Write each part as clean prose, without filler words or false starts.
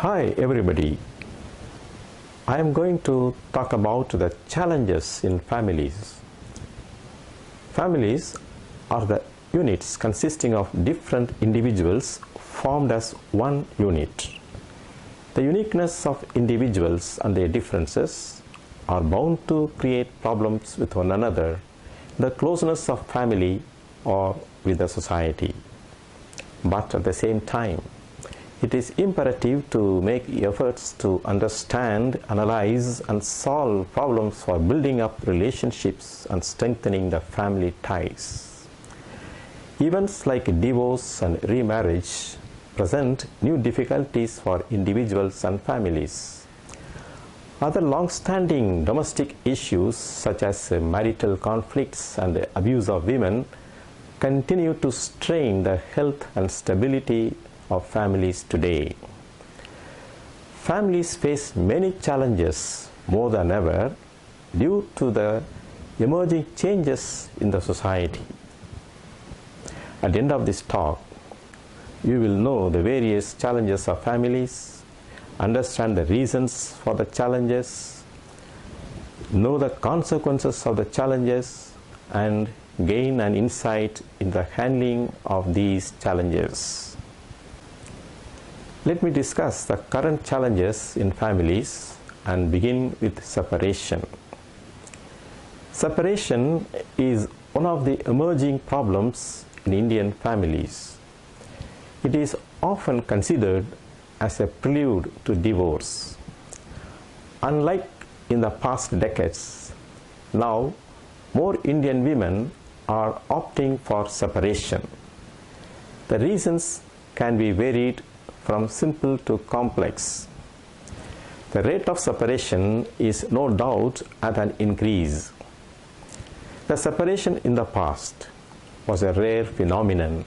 Hi everybody, I am going to talk about the challenges in families. Families are the units consisting of different individuals formed as one unit. The uniqueness of individuals and their differences are bound to create problems with one another, the closeness of family or with the society. But at the same time, it is imperative to make efforts to understand, analyze, and solve problems for building up relationships and strengthening the family ties. Events like divorce and remarriage present new difficulties for individuals and families. Other long-standing domestic issues such as marital conflicts and the abuse of women continue to strain the health and stability of families today. Families face many challenges more than ever due to the emerging changes in the society. At the end of this talk, you will know the various challenges of families, understand the reasons for the challenges, know the consequences of the challenges, and gain an insight in the handling of these challenges. Let me discuss the current challenges in families and begin with separation. Separation is one of the emerging problems in Indian families. It is often considered as a prelude to divorce. Unlike in the past decades, now more Indian women are opting for separation. The reasons can be varied from simple to complex. The rate of separation is no doubt at an increase. The separation in the past was a rare phenomenon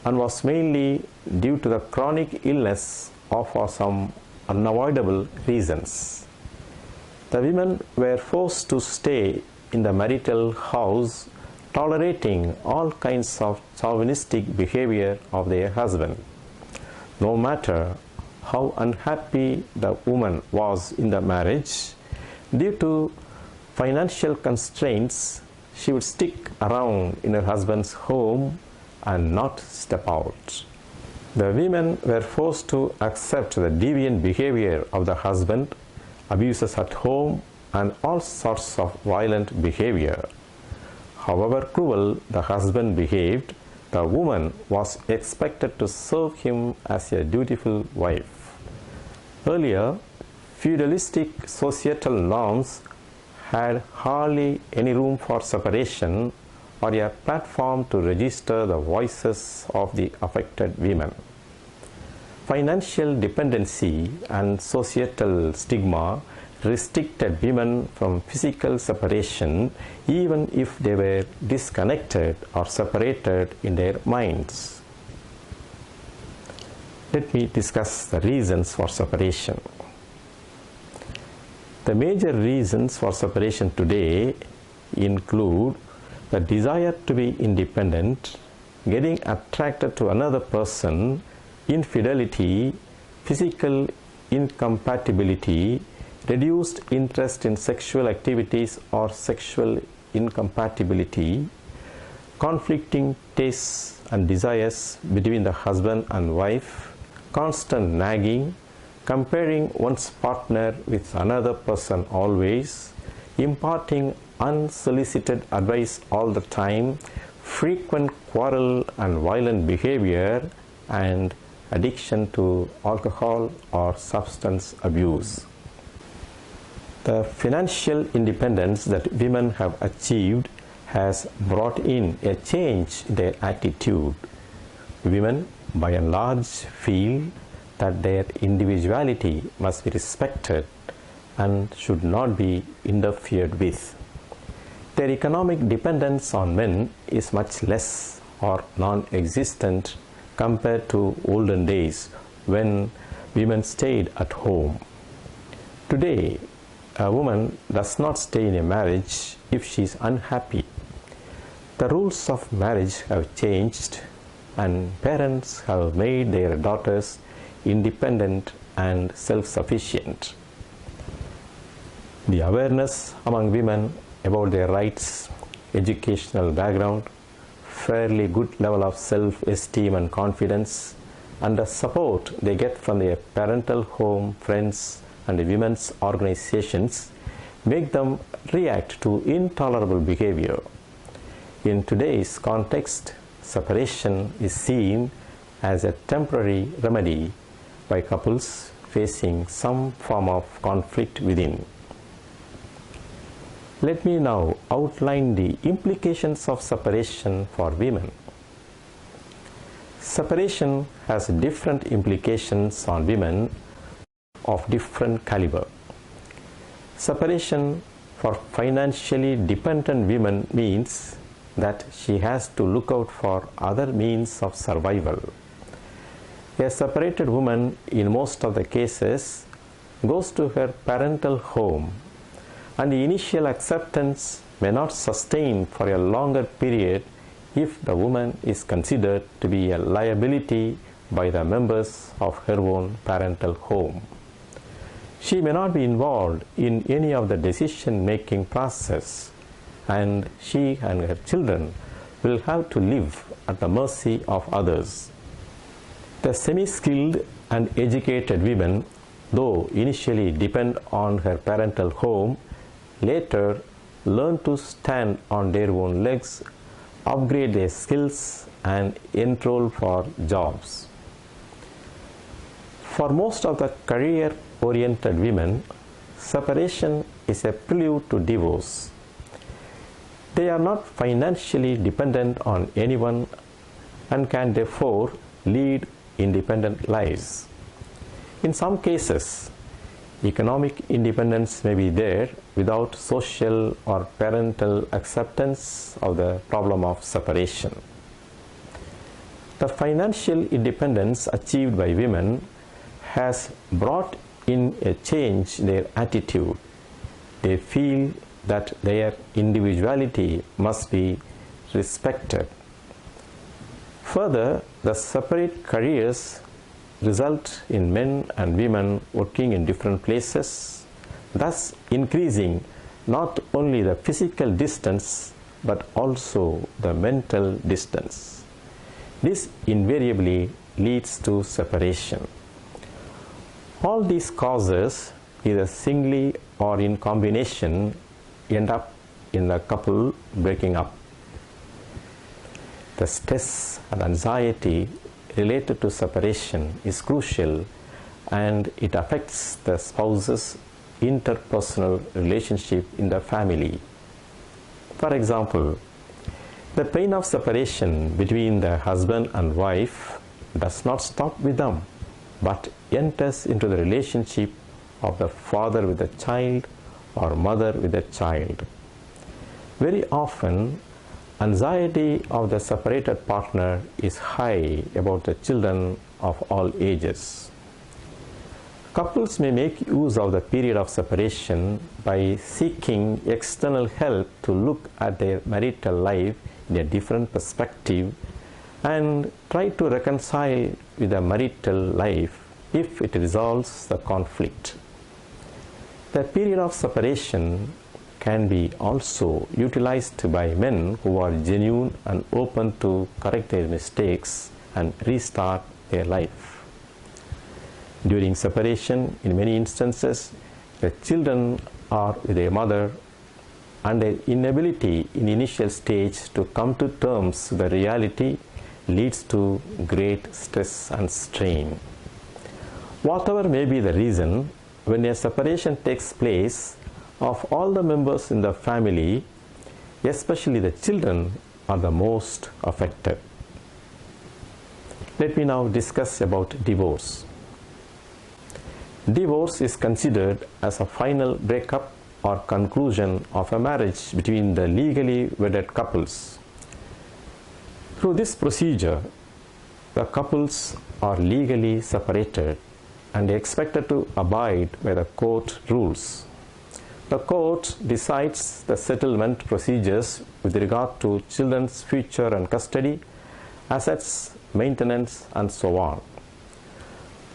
and was mainly due to the chronic illness or for some unavoidable reasons. The women were forced to stay in the marital house, tolerating all kinds of chauvinistic behavior of their husband. No matter how unhappy the woman was in the marriage, due to financial constraints, she would stick around in her husband's home and not step out. The women were forced to accept the deviant behavior of the husband, abuses at home, and all sorts of violent behavior. However cruel the husband behaved, the woman was expected to serve him as a dutiful wife. Earlier, feudalistic societal norms had hardly any room for separation or a platform to register the voices of the affected women. Financial dependency and societal stigma restricted women from physical separation even if they were disconnected or separated in their minds. Let me discuss the reasons for separation. The major reasons for separation today include the desire to be independent, getting attracted to another person, infidelity, physical incompatibility, reduced interest in sexual activities or sexual incompatibility, conflicting tastes and desires between the husband and wife, constant nagging, comparing one's partner with another person always, imparting unsolicited advice all the time, frequent quarrel and violent behavior, and addiction to alcohol or substance abuse. The financial independence that women have achieved has brought in a change in their attitude. Women, by and large, feel that their individuality must be respected and should not be interfered with. Their economic dependence on men is much less or non-existent compared to olden days when women stayed at home. Today, a woman does not stay in a marriage if she is unhappy. The rules of marriage have changed and parents have made their daughters independent and self-sufficient. The awareness among women about their rights, educational background, fairly good level of self-esteem and confidence, and the support they get from their parental home, friends, and the women's organizations make them react to intolerable behavior. In today's context, separation is seen as a temporary remedy by couples facing some form of conflict within. Let me now outline the implications of separation for women. Separation has different implications on women of different caliber. Separation for financially dependent women means that she has to look out for other means of survival. A separated woman in most of the cases goes to her parental home, and the initial acceptance may not sustain for a longer period if the woman is considered to be a liability by the members of her own parental home. She may not be involved in any of the decision-making process, and she and her children will have to live at the mercy of others. The semi-skilled and educated women, though initially depend on her parental home, later learn to stand on their own legs, upgrade their skills, and enroll for jobs. For most of the career-oriented women, separation is a prelude to divorce. They are not financially dependent on anyone and can therefore lead independent lives. In some cases, economic independence may be there without social or parental acceptance of the problem of separation. The financial independence achieved by women has brought in a change in their attitude. They feel that their individuality must be respected. Further, the separate careers result in men and women working in different places, thus increasing not only the physical distance but also the mental distance. This invariably leads to separation. All these causes, either singly or in combination, end up in the couple breaking up. The stress and anxiety related to separation is crucial, and it affects the spouse's interpersonal relationship in the family. For example, the pain of separation between the husband and wife does not stop with them, but enters into the relationship of the father with the child or mother with the child. Very often, anxiety of the separated partner is high about the children of all ages. Couples may make use of the period of separation by seeking external help to look at their marital life in a different perspective and try to reconcile with the marital life if it resolves the conflict. The period of separation can be also utilized by men who are genuine and open to correct their mistakes and restart their life. During separation, in many instances, the children are with their mother, and their inability in the initial stage to come to terms with the reality leads to great stress and strain. Whatever may be the reason, when a separation takes place, of all the members in the family, especially the children, are the most affected. Let me now discuss about divorce. Divorce is considered as a final breakup or conclusion of a marriage between the legally wedded couples. Through this procedure, the couples are legally separated and expected to abide by the court rules. The court decides the settlement procedures with regard to children's future and custody, assets, maintenance, and so on.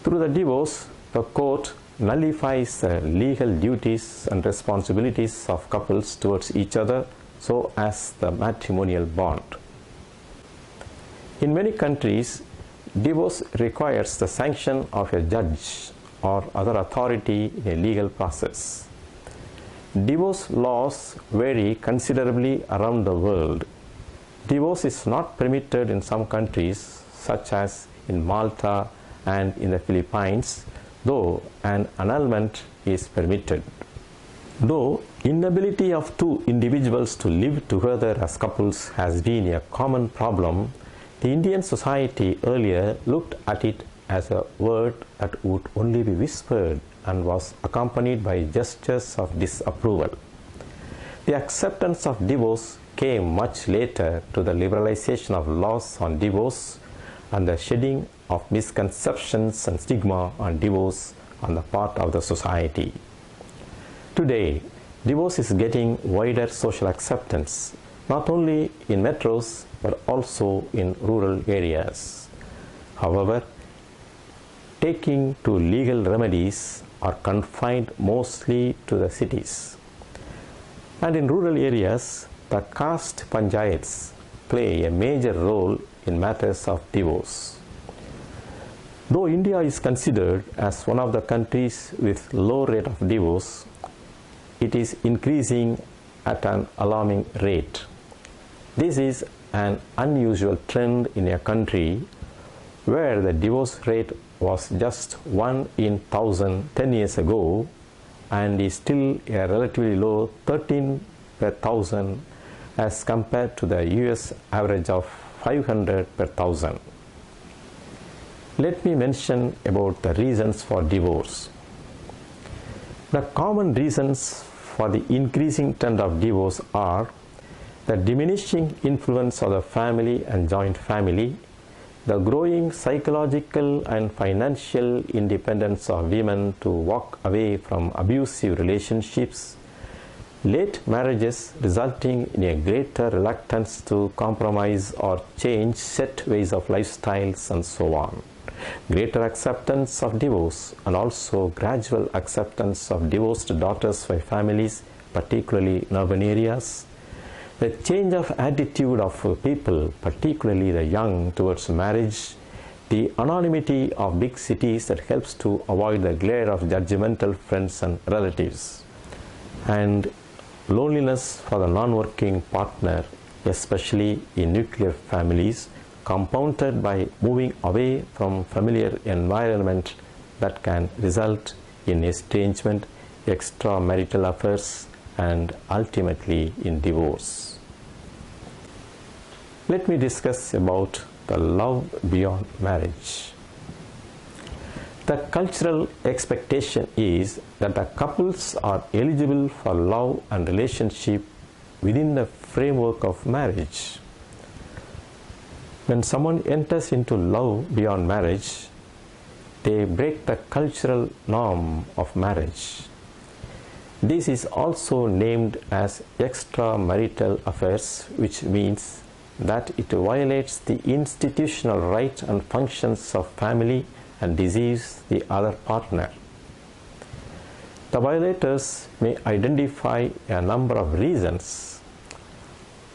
Through the divorce, The court nullifies the legal duties and responsibilities of couples towards each other so as the matrimonial bond. In many countries, divorce requires the sanction of a judge or other authority in a legal process. Divorce laws vary considerably around the world. Divorce is not permitted in some countries, such as in Malta and in the Philippines, though an annulment is permitted. Though inability of two individuals to live together as couples has been a common problem, the Indian society earlier looked at it as a word that would only be whispered and was accompanied by gestures of disapproval. The acceptance of divorce came much later to the liberalization of laws on divorce and the shedding of misconceptions and stigma on divorce on the part of the society. Today, divorce is getting wider social acceptance, not only in metros but also in rural areas. However, taking to legal remedies are confined mostly to the cities. And in rural areas, the caste panchayats play a major role in matters of divorce. Though India is considered as one of the countries with low rate of divorce, it is increasing at an alarming rate. This is an unusual trend in a country where the divorce rate was just 1 in 1,000 10 years ago and is still a relatively low 13 per 1,000 as compared to the US average of 500 per 1,000. Let me mention about the reasons for divorce. The common reasons for the increasing trend of divorce are the diminishing influence of the family and joint family, the growing psychological and financial independence of women to walk away from abusive relationships, late marriages resulting in a greater reluctance to compromise or change set ways of lifestyles and so on, greater acceptance of divorce and also gradual acceptance of divorced daughters by families, particularly in urban areas, the change of attitude of people, particularly the young, towards marriage, the anonymity of big cities that helps to avoid the glare of judgmental friends and relatives, and loneliness for the non-working partner, especially in nuclear families, compounded by moving away from familiar environment that can result in estrangement, extramarital affairs, and ultimately in divorce. Let me discuss about the love beyond marriage. The cultural expectation is that the couples are eligible for love and relationship within the framework of marriage. When someone enters into love beyond marriage, they break the cultural norm of marriage. This is also named as extramarital affairs, which means that it violates the institutional right and functions of family and deceives the other partner. The violators may identify a number of reasons.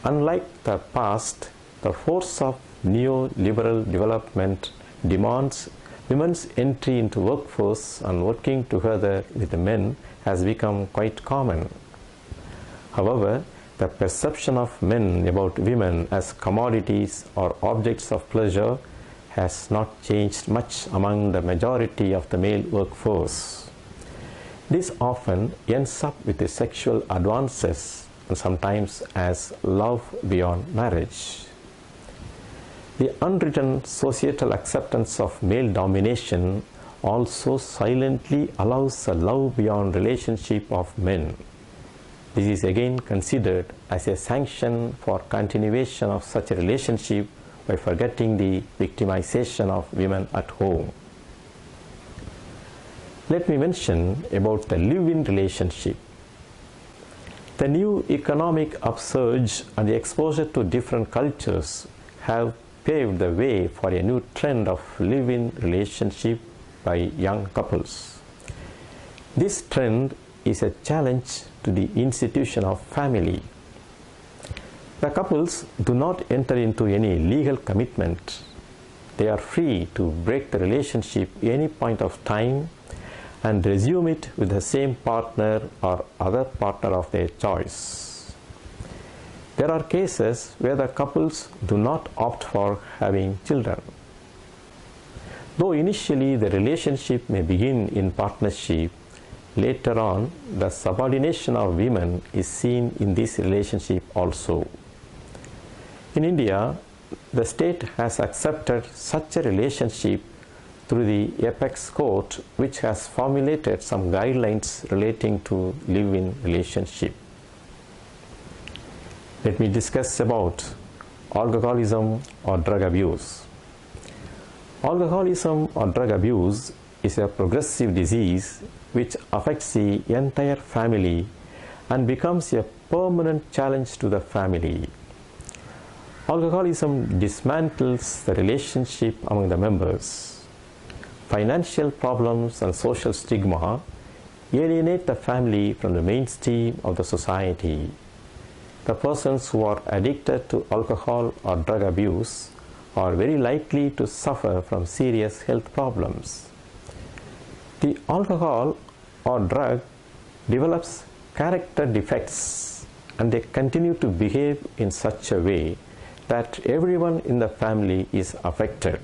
Unlike the past, the force of neoliberal development demands women's entry into workforce and working together with men has become quite common. However, the perception of men about women as commodities or objects of pleasure has not changed much among the majority of the male workforce. This often ends up with the sexual advances and sometimes as love beyond marriage. The unwritten societal acceptance of male domination also silently allows a love beyond relationship of men. This is again considered as a sanction for continuation of such a relationship by forgetting the victimization of women at home. Let me mention about the live-in relationship. The new economic upsurge and the exposure to different cultures have paved the way for a new trend of live-in relationship by young couples. This trend is a challenge to the institution of family. The couples do not enter into any legal commitment. They are free to break the relationship at any point of time and resume it with the same partner or other partner of their choice. There are cases where the couples do not opt for having children. Though initially the relationship may begin in partnership, later on the subordination of women is seen in this relationship also. In India, the state has accepted such a relationship through the Apex Court, which has formulated some guidelines relating to live-in relationship. Let me discuss about alcoholism or drug abuse. Alcoholism or drug abuse is a progressive disease which affects the entire family and becomes a permanent challenge to the family. Alcoholism dismantles the relationship among the members. Financial problems and social stigma alienate the family from the mainstream of the society. The persons who are addicted to alcohol or drug abuse are very likely to suffer from serious health problems. The alcohol or drug develops character defects and they continue to behave in such a way that everyone in the family is affected.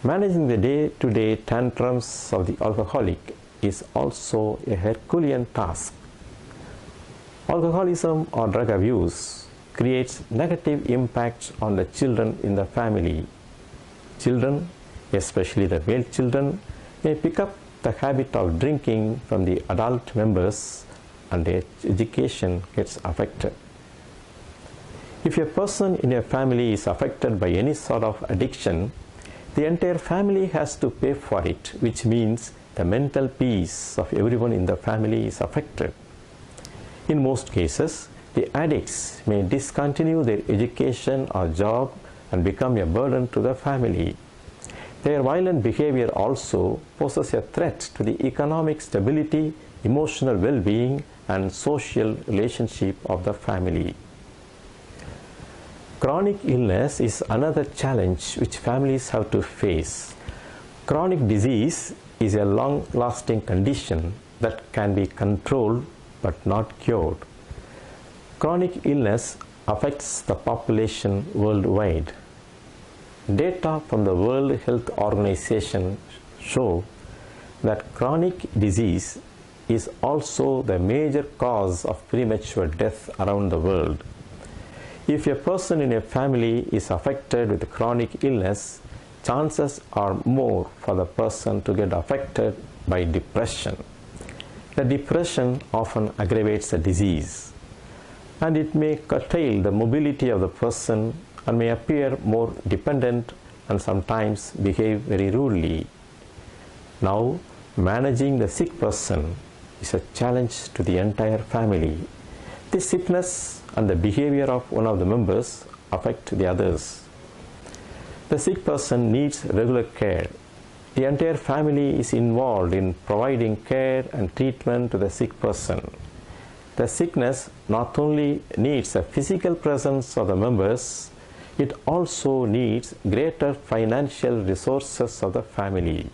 Managing the day-to-day tantrums of the alcoholic is also a Herculean task. Alcoholism or drug abuse creates negative impacts on the children in the family. Children, especially the male children, may pick up the habit of drinking from the adult members and their education gets affected. If a person in a family is affected by any sort of addiction, the entire family has to pay for it, which means the mental peace of everyone in the family is affected. In most cases, the addicts may discontinue their education or job and become a burden to the family. Their violent behavior also poses a threat to the economic stability, emotional well-being, and social relationship of the family. Chronic illness is another challenge which families have to face. Chronic disease is a long-lasting condition that can be controlled but not cured. Chronic illness affects the population worldwide. Data from the World Health Organization show that chronic disease is also the major cause of premature death around the world. If a person in a family is affected with chronic illness, chances are more for the person to get affected by depression. The depression often aggravates the disease, and it may curtail the mobility of the person and may appear more dependent and sometimes behave very rudely. Now, managing the sick person is a challenge to the entire family. This sickness and the behavior of one of the members affect the others. The sick person needs regular care. The entire family is involved in providing care and treatment to the sick person. The sickness not only needs the physical presence of the members, it also needs greater financial resources of the family.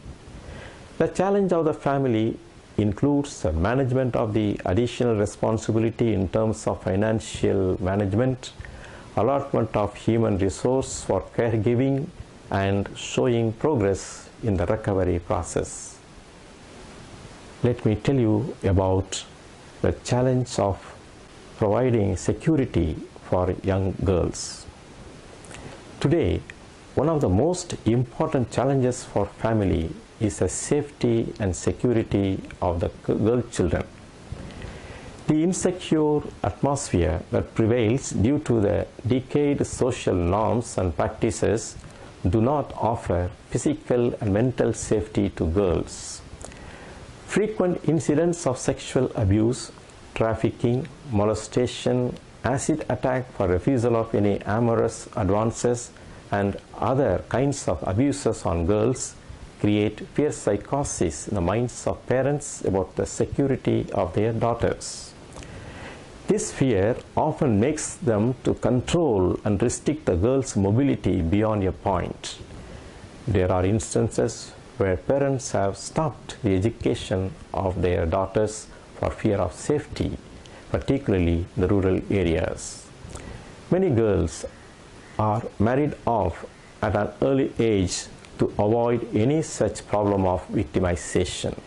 The challenge of the family includes the management of the additional responsibility in terms of financial management, allotment of human resource for caregiving, and showing progress in the recovery process. Let me tell you about the challenge of providing security for young girls. Today, one of the most important challenges for family is the safety and security of the girl children. The insecure atmosphere that prevails due to the decayed social norms and practices do not offer physical and mental safety to girls. Frequent incidents of sexual abuse, trafficking, molestation, acid attack for refusal of any amorous advances, and other kinds of abuses on girls create fear psychosis in the minds of parents about the security of their daughters. This fear often makes them to control and restrict the girl's mobility beyond a point. There are instances where parents have stopped the education of their daughters for fear of safety, particularly in the rural areas. Many girls are married off at an early age to avoid any such problem of victimization.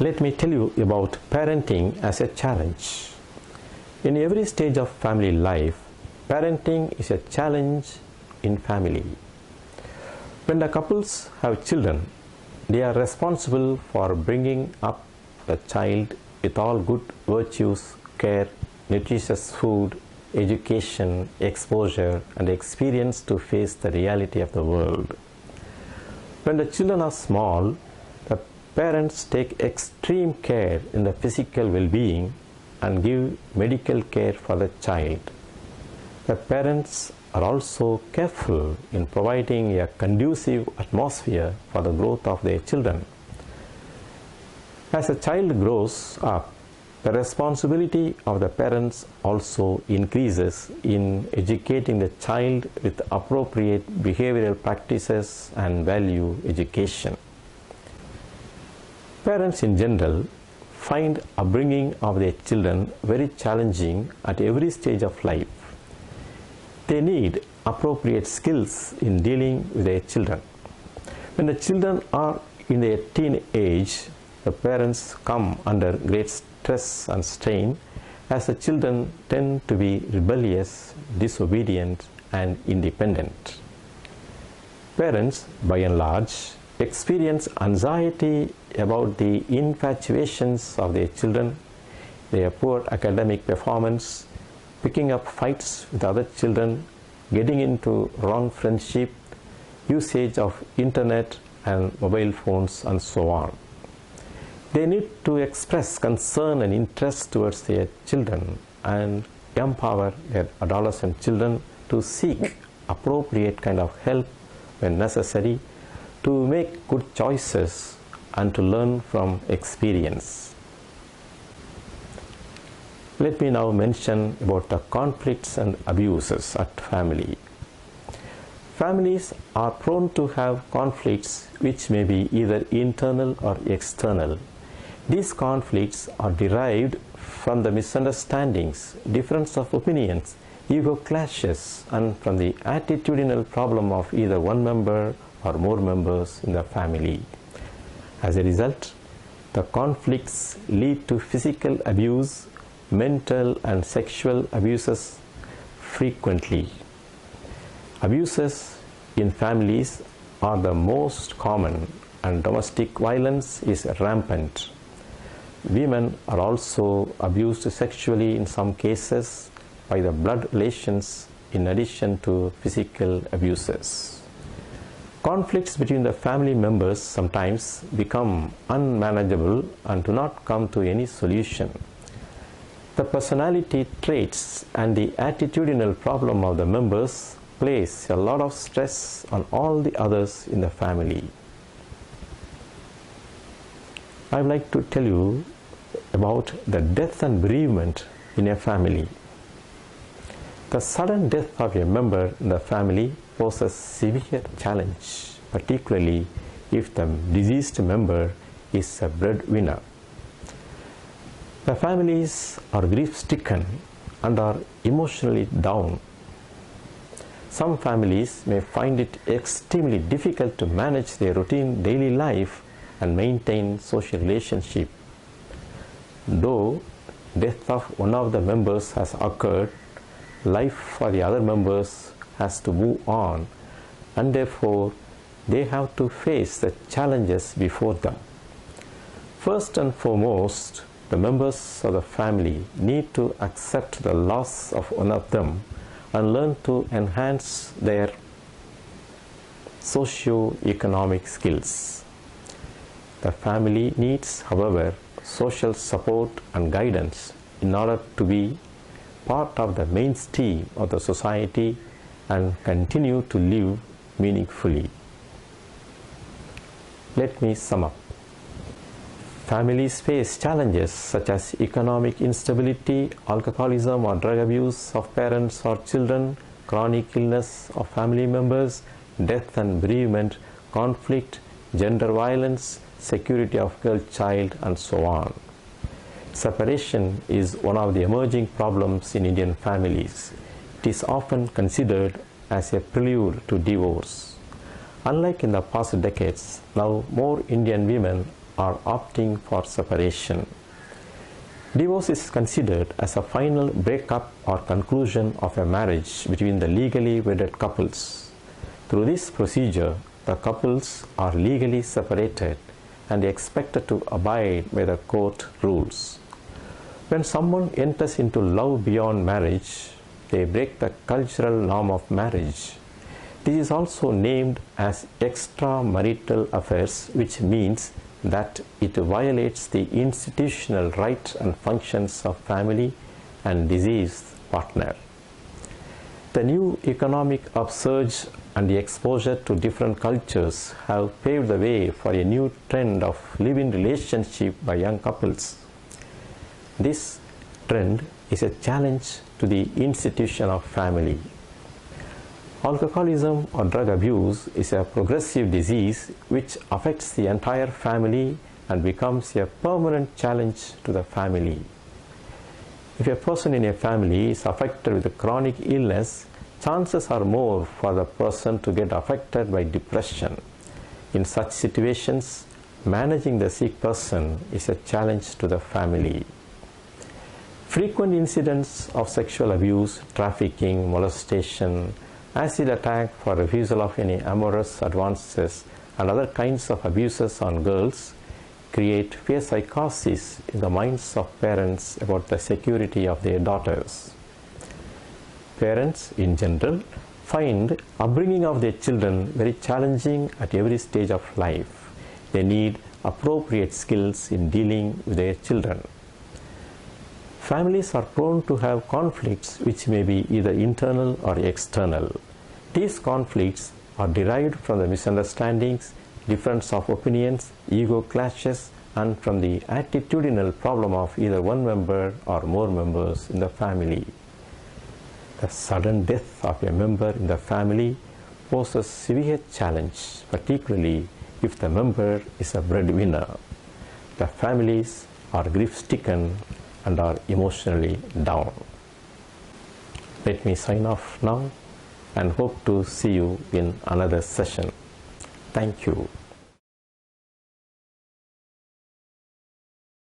Let me tell you about parenting as a challenge. In every stage of family life, parenting is a challenge in family. When the couples have children, they are responsible for bringing up a child with all good virtues, care, nutritious food, education, exposure, and experience to face the reality of the world. When the children are small, the parents take extreme care in the physical well-being and give medical care for the child. The parents are also careful in providing a conducive atmosphere for the growth of their children. As a child grows up, the responsibility of the parents also increases in educating the child with appropriate behavioral practices and value education. Parents in general find upbringing of their children very challenging at every stage of life. They need appropriate skills in dealing with their children. When the children are in their teen age, the parents come under great stress and strain as the children tend to be rebellious, disobedient, and independent. Parents, by and large, experience anxiety about the infatuations of their children, their poor academic performance, picking up fights with other children, getting into wrong friendship, usage of internet and mobile phones, and so on. They need to express concern and interest towards their children and empower their adolescent children to seek appropriate kind of help when necessary, to make good choices and to learn from experience. Let me now mention about the conflicts and abuses at family. Families are prone to have conflicts which may be either internal or external. These conflicts are derived from the misunderstandings, difference of opinions, ego clashes, and from the attitudinal problem of either one member or more members in the family. As a result, the conflicts lead to physical abuse, mental and sexual abuses frequently. Abuses in families are the most common, and domestic violence is rampant. Women are also abused sexually in some cases by the blood relations in addition to physical abuses. Conflicts between the family members sometimes become unmanageable and do not come to any solution. The personality traits and the attitudinal problem of the members place a lot of stress on all the others in the family. I would like to tell you about the death and bereavement in a family. The sudden death of a member in the family poses a severe challenge, particularly if the deceased member is a breadwinner. The families are grief-stricken and are emotionally down. Some families may find it extremely difficult to manage their routine daily life and maintain social relationship. Though death of one of the members has occurred, life for the other members has to move on, and therefore they have to face the challenges before them. First and foremost, the members of the family need to accept the loss of one of them and learn to enhance their socio-economic skills. The family needs, however, social support and guidance in order to be part of the mainstream of the society and continue to live meaningfully. Let me sum up. Families face challenges such as economic instability, alcoholism or drug abuse of parents or children, chronic illness of family members, death and bereavement, conflict, gender violence, security of girl child, and so on. Separation is one of the emerging problems in Indian families. It is often considered as a prelude to divorce. Unlike in the past decades, now more Indian women are opting for separation. Divorce is considered as a final breakup or conclusion of a marriage between the legally wedded couples. Through this procedure, the couples are legally separated and expected to abide by the court rules. When someone enters into love beyond marriage, they break the cultural norm of marriage. This is also named as extramarital affairs, which means that it violates the institutional rights and functions of family and deceased partner. The new economic upsurge and the exposure to different cultures have paved the way for a new trend of live-in relationship by young couples. This trend is a challenge to the institution of family. Alcoholism or drug abuse is a progressive disease which affects the entire family and becomes a permanent challenge to the family. If a person in a family is affected with a chronic illness, chances are more for the person to get affected by depression. In such situations, managing the sick person is a challenge to the family. Frequent incidents of sexual abuse, trafficking, molestation, acid attack for refusal of any amorous advances, and other kinds of abuses on girls create fear psychosis in the minds of parents about the security of their daughters. Parents, in general, find upbringing of their children very challenging at every stage of life. They need appropriate skills in dealing with their children. Families are prone to have conflicts which may be either internal or external. These conflicts are derived from the misunderstandings, difference of opinions, ego clashes, and from the attitudinal problem of either one member or more members in the family. The sudden death of a member in the family poses severe challenge, particularly if the member is a breadwinner. The families are grief-stricken and are emotionally down. Let me sign off now and hope to see you in another session. Thank you.